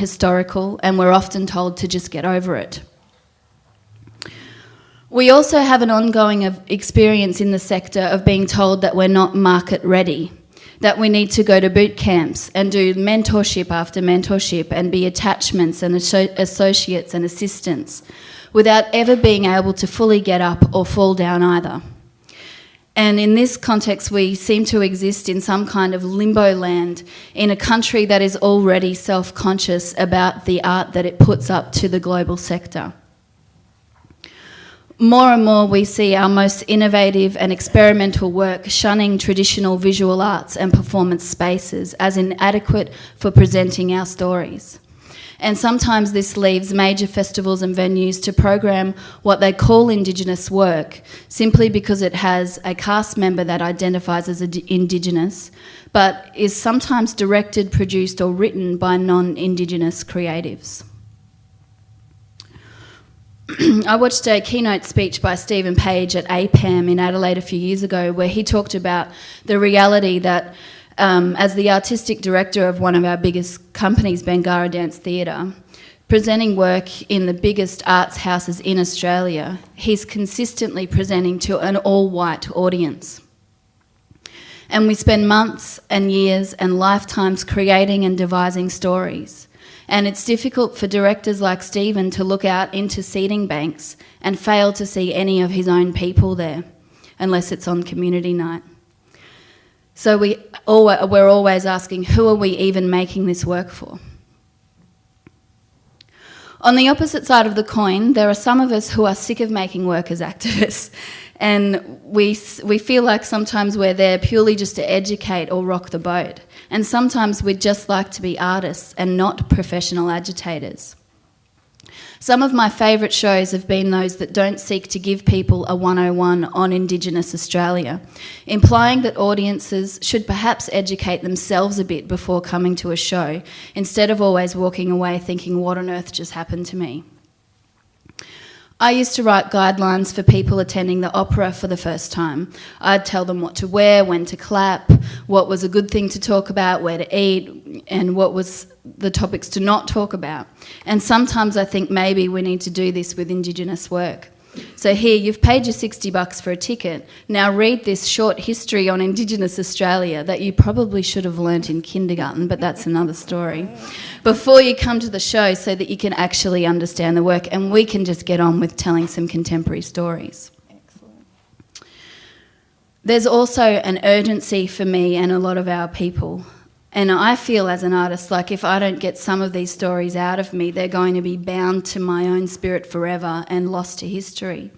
historical, and we're often told to just get over it. We also have an ongoing experience in the sector of being told that we're not market ready, that we need to go to boot camps and do mentorship after mentorship and be attachments and associates and assistants without ever being able to fully get up or fall down either. And in this context, we seem to exist in some kind of limbo land in a country that is already self-conscious about the art that it puts up to the global sector. More and more we see our most innovative and experimental work shunning traditional visual arts and performance spaces as inadequate for presenting our stories. And sometimes this leaves major festivals and venues to program what they call Indigenous work simply because it has a cast member that identifies as Indigenous, but is sometimes directed, produced or written by non-Indigenous creatives. I watched a keynote speech by Stephen Page at APAM in Adelaide a few years ago where he talked about the reality that as the artistic director of one of our biggest companies, Bangarra Dance Theatre, presenting work in the biggest arts houses in Australia, he's consistently presenting to an all-white audience. And we spend months and years and lifetimes creating and devising stories. And it's difficult for directors like Stephen to look out into seating banks and fail to see any of his own people there, unless it's on community night. So we're always asking, who are we even making this work for? On the opposite side of the coin, there are some of us who are sick of making work as activists, and we feel like sometimes we're there purely just to educate or rock the boat, and sometimes we'd just like to be artists and not professional agitators. Some of my favourite shows have been those that don't seek to give people a 101 on Indigenous Australia, implying that audiences should perhaps educate themselves a bit before coming to a show, instead of always walking away thinking, what on earth just happened to me? I used to write guidelines for people attending the opera for the first time. I'd tell them what to wear, when to clap, what was a good thing to talk about, where to eat, and what was the topics to not talk about. And sometimes I think maybe we need to do this with Indigenous work. So here, you've paid your $60 for a ticket. Now read this short history on Indigenous Australia that you probably should have learnt in kindergarten, but that's another story, before you come to the show so that you can actually understand the work and we can just get on with telling some contemporary stories. Excellent. There's also an urgency for me and a lot of our people. And I feel as an artist, like if I don't get some of these stories out of me, they're going to be bound to my own spirit forever and lost to history.